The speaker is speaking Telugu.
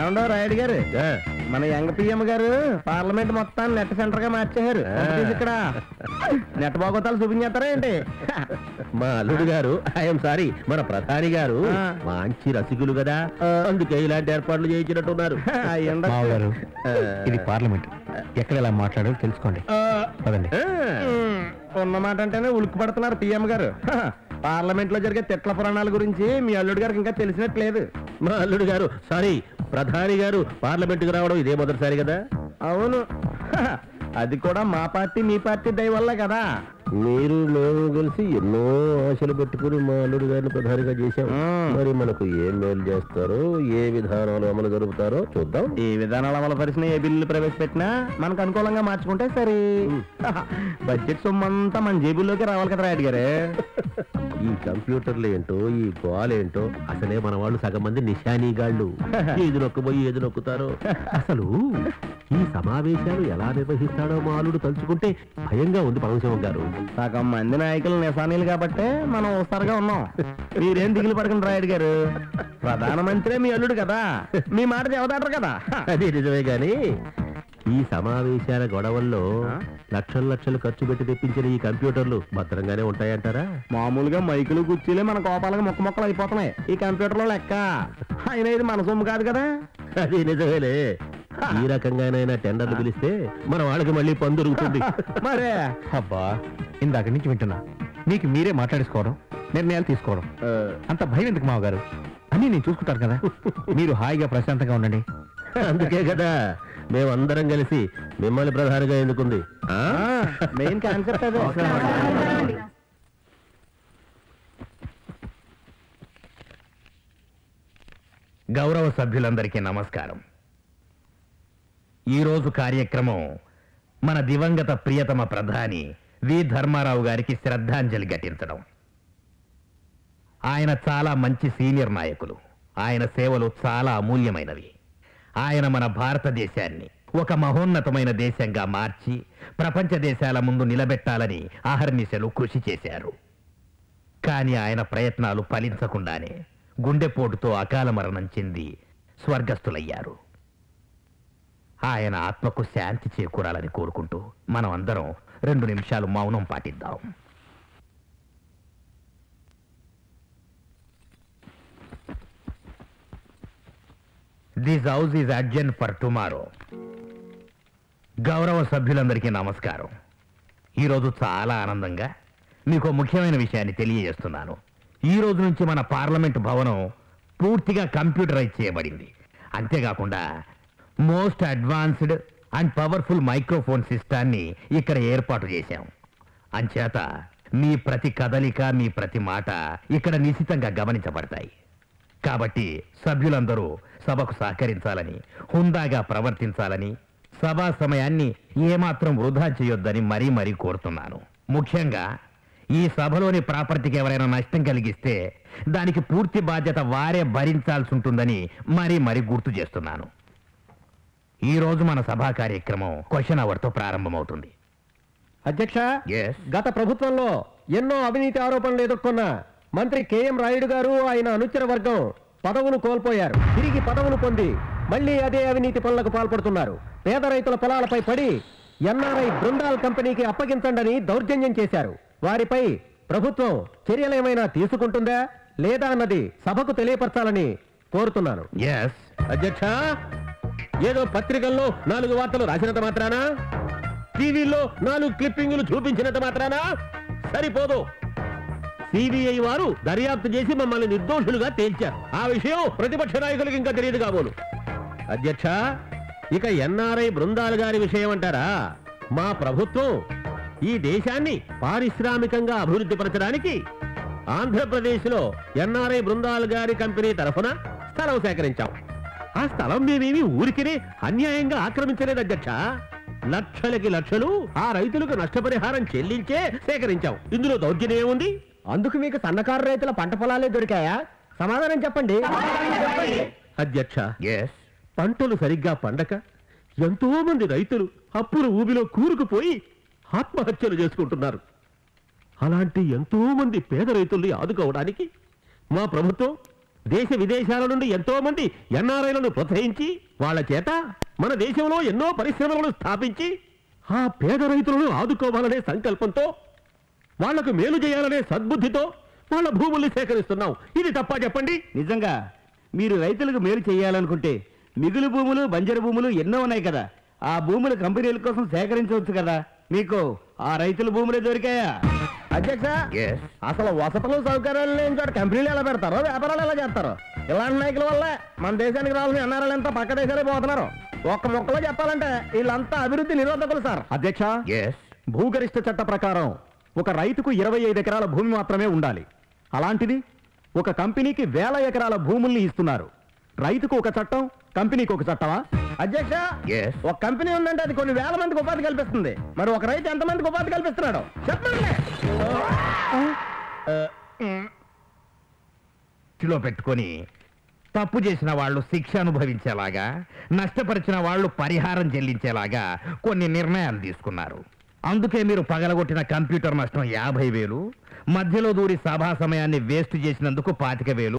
ఏమండో రాయుడు గారు, మన యంగ్ పిఎం గారు పార్లమెంట్ మొత్తాన్ని నెట్ సెంటర్ గా మార్చేశారు. ఇక్కడ నెట్ బాగోతాలు చూపించేస్తారా ఏంటి? మా అల్లుడు గారు, ఐఎమ్ సారీ, మన ప్రధాని గారు మంచి రసికులు కదా, అందుకే ఇలాంటి ఏర్పాట్లు చేయించినట్టున్నారు. ఇది పార్లమెంట్, ఎక్కడ ఎలా మాట్లాడాలో తెలుసుకోండి. పదండి. ఉన్నమాట అంటేనే ఉలిక్కి పడుతున్నారు పిఎం గారు. పార్లమెంట్ లో జరిగే తిట్ల పురాణాల గురించి మీ అల్లుడు గారికి ఇంకా తెలిసినట్లేదు. మా అల్లుడు గారు, సారీ, ప్రధాని గారు పార్లమెంట్కి రావడం ఇదే మొదటిసారి కదా? అవును, అది కూడా మా పార్టీ మీ పార్టీ దయ వల్ల కదా. మీరు మేము కలిసి ఎన్నో ఆశలు పెట్టుకుని మా అల్లుడు గారిని ప్రధానిగా చేశాం. మరి మనకు ఏం మేలు చేస్తారో, ఏ విధానాలు అమలు జరుపుతారో చూద్దాం. ఏ విధానాలు అమలు పరిచిన, ఏ బిల్లులు ప్రవేశపెట్టినా మనకు అనుకూలంగా మార్చుకుంటే సరే. బడ్జెట్ సొమ్మంతా మన జేబుల్లోకి రావాలి కదా రాయుడు గారే. ఈ కంప్యూటర్లు ఏంటో, ఈ గోలేంటో, అసలే మన వాళ్ళు సగం మంది నిశానీగాళ్ళు. ఏది నొక్కబోయి ఏది నొక్కుతారో. అసలు ఈ సమావేశాలు ఎలా నిర్వహిస్తాడో మా అల్లుడు తలుచుకుంటే భయంగా ఉంది పరమశివం గారు. సగం మంది నాయకులు నిశానీలు కాబట్టే మనం ఒకసారిగా ఉన్నాం. మీరేం దిగులు పడకండి రాయుడు గారు, ప్రధానమంత్రి మీ అల్లుడు కదా, మీ మాట చెబుతాడు కదా. అది నిజమే గాని ఈ సమావేశాల గొడవల్లో లక్షలు ఖర్చు పెట్టి తెప్పించిన ఈ కంప్యూటర్లు భద్రంగానే ఉంటాయంటారా? మామూలుగా మైకులు కుర్చీలే మన కోపాలకు మొక్కలు అయిపోతున్నాయి. ఈ కంప్యూటర్ లో లెక్క అయినా ఇది మన సొమ్ము కాదు కదా. అది నిజమేలే. ఈ రకంగానైనా టెండర్లు పిలిస్తే మన వాళ్ళకి మళ్ళీ పని దొరుకుతుంది. మరే అబ్బా, ఇందాక నుంచి వింటున్నా, మీకు మీరే మాట్లాడేసుకోవడం, నిర్ణయాలు తీసుకోవడం. అంత భయం ఎందుకు మావగారు? అన్నీ నేను చూసుకుంటాను కదా, మీరు హాయిగా ప్రశాంతంగా ఉండండి. అందుకే కదా మేమందరం కలిసి మిమ్మల్ని ప్రధానిగా ఎందుకుంది. మెయిన్ కాన్సెప్ట్ అదే. గౌరవ సభ్యులందరికీ నమస్కారం. ఈరోజు కార్యక్రమం మన దివంగత ప్రియతమ ప్రధాని వి ధర్మారావు గారికి శ్రద్ధాంజలి ఘటించడం. ఆయన చాలా మంచి సీనియర్ నాయకులు. ఆయన సేవలు చాలా అమూల్యమైనవి. ఆయన మన భారతదేశాన్ని ఒక మహోన్నతమైన దేశంగా మార్చి ప్రపంచ దేశాల ముందు నిలబెట్టాలని అహర్నిశలు కృషి చేశారు. కానీ ఆయన ప్రయత్నాలు ఫలించకుండానే గుండెపోటుతో అకాల మరణం చెంది స్వర్గస్థులయ్యారు. ఆయన ఆత్మకు శాంతి చేకూరాలని కోరుకుంటూ మనం అందరం 2 నిమిషాలు మౌనం పాటిద్దాం. This house is adjourn for tomorrow. గౌరవ సభ్యులందరికీ నమస్కారం. ఈరోజు చాలా ఆనందంగా మీకు ముఖ్యమైన విషయాన్ని తెలియజేస్తున్నాను. ఈ రోజు నుంచి మన పార్లమెంట్ భవనం పూర్తిగా కంప్యూటరైజ్ చేయబడింది. అంతేకాకుండా most advanced and powerful microphone సిస్టాన్ని ఇక్కడ ఏర్పాటు చేశాం. అంచేత మీ ప్రతి కదలిక, మీ ప్రతి మాట ఇక్కడ నిశితంగా గమనించబడతాయి. కాబట్టి సభ్యులందరూ సభకు సహకరించాలని, హుందాగా ప్రవర్తించాలని, సభా సమయాన్ని ఏమాత్రం వృధా చేయొద్దని మరీ మరీ కోరుతున్నాను. ముఖ్యంగా ఈ సభలోని ప్రాపర్టీకి ఎవరైనా నష్టం కలిగిస్తే దానికి పూర్తి బాధ్యత వారే భరించాల్సి ఉంటుందని మరీ మరీ గుర్తు చేస్తున్నాను. ఈ రోజు మన సభా కార్యక్రమం క్వశ్చన్ అవర్తో ప్రారంభమవుతుంది. అధ్యక్ష, గత ప్రభుత్వంలో ఎన్నో అవినీతి ఆరోపణలు ఎదుర్కొన్న మంత్రి కెఎం రాయుడు గారు, ఆయన అనుచర వర్గం పదవులు కోల్పోయారు. తిరిగి పదవులు పొంది మళ్లీ అదే అవినీతి పనులకు పాల్పడుతున్నారు. పేద రైతుల పొలాలపై పడి ఎన్ఆర్ఐ బృందాల్ కంపెనీకి అప్పగించండి దౌర్జన్యం చేశారు. వారిపై ప్రభుత్వం చర్యలేమైనా తీసుకుంటుందా లేదా అన్నది సభకు తెలియపరచాలని కోరుతున్నాను. అధ్యక్ష, ఏదో పత్రికల్లో 4 వార్తలు రాసినంత మాత్రానా, టీవీలో 4 క్లిప్పింగులు చూపించినంత మాత్రానా సరిపోదు. సిబిఐ వారు దర్యాప్తు చేసి మమ్మల్ని నిర్దోషులుగా తేల్చారు. ఆ విషయం ప్రతిపక్ష నాయకులకు ఇంకా తెలియదు కాబోలు. అధ్యక్ష, ఇక ఎన్ఆర్ఐ బృందాలు గారి విషయం అంటారా? మా ప్రభుత్వం ఈ దేశాన్ని పారిశ్రామికంగా అభివృద్ధి పరచడానికి ఆంధ్రప్రదేశ్లో ఎన్ఆర్ఐ బృందాలు గారి కంపెనీ తరఫున స్థలం సేకరించాం. ఆ స్థలం మేమేమి ఊరికినే అన్యాయంగా ఆక్రమించలేదు అధ్యక్ష. లక్షలకి లక్షలు ఆ రైతులకు నష్టపరిహారం చెల్లించే సేకరించాం. ఇందులో దౌర్జన్యం ఏముంది? అందుకు మీకు సన్నకారు రైతుల పంట పొలాలే దొరికాయా? సమాధానం చెప్పండి. అధ్యక్ష, పంటలు సరిగ్గా పండక ఎంతో మంది రైతులు అప్పుల ఊబిలో కూరుకుపోయి ఆత్మహత్యలు చేసుకుంటున్నారు. అలాంటి ఎంతో మంది పేద రైతుల్ని ఆదుకోవడానికి మా ప్రభుత్వం దేశ విదేశాల నుండి ఎంతో మంది ఎన్ఆర్ఐలను ప్రోత్సహించి వాళ్ళ చేత మన దేశంలో ఎన్నో పరిశ్రమలను స్థాపించి ఆ పేద రైతులను ఆదుకోవాలనే సంకల్పంతో వాళ్లకు మేలు చేయాలనే సద్బుద్ధితో వాళ్ళ భూముల్ని సేకరిస్తున్నాం. ఇది తప్ప చెప్పండి? నిజంగా మీరు రైతులకు మేలు చేయాలనుకుంటే మిగులు భూములు, బంజరు భూములు ఎన్నో ఉన్నాయి కదా, ఆ భూములు కంపెనీల కోసం సేకరించవచ్చు కదా. మీకు ఆ రైతుల భూములే దొరికాయా? అధ్యక్ష, అసలు వసతులు సౌకర్యాలు లేని చోట కంపెనీలు ఎలా పెడతారో, వ్యాపారాలు ఎలా చేస్తారో? ఇలాంటి నాయకుల వల్ల మన దేశానికి రావాల్సిన ఎన్ఆర్ఐలు అంతా పక్క దేశాలే పోతున్నారు. ఒక్క మొక్కలో చెప్పాలంటే వీళ్ళంతా అభివృద్ధి నిరోధకులు సార్. అధ్యక్ష, భూగరిష్ట చట్ట ప్రకారం ఒక రైతుకు 25 ఎకరాల భూమి మాత్రమే ఉండాలి. అలాంటిది ఒక కంపెనీకి 1000 ఎకరాల భూముల్ని ఇస్తున్నారు. రైతుకు ఒక చట్టం, కంపెనీకి ఒక చట్టమా? అధ్యక్ష, ఒక కంపెనీ ఉందంటే అది కొన్ని వేల మందికి ఉపాధి కల్పిస్తుంది. మరి ఒక రైతు ఎంతమందికి ఉపాధి కల్పిస్తున్నాడు చెప్పండి. దృష్టిలో పెట్టుకొని తప్పు చేసిన వాళ్ళు శిక్ష అనుభవించేలాగా, నష్టపరిచిన వాళ్ళు పరిహారం చెల్లించేలాగా కొన్ని నిర్ణయాలు తీసుకున్నారు. అందుకే మీరు పగలగొట్టిన కంప్యూటర్ నష్టం 50,000, మధ్యలో దూరి సభా సమయాన్ని వేస్ట్ చేసినందుకు 25,000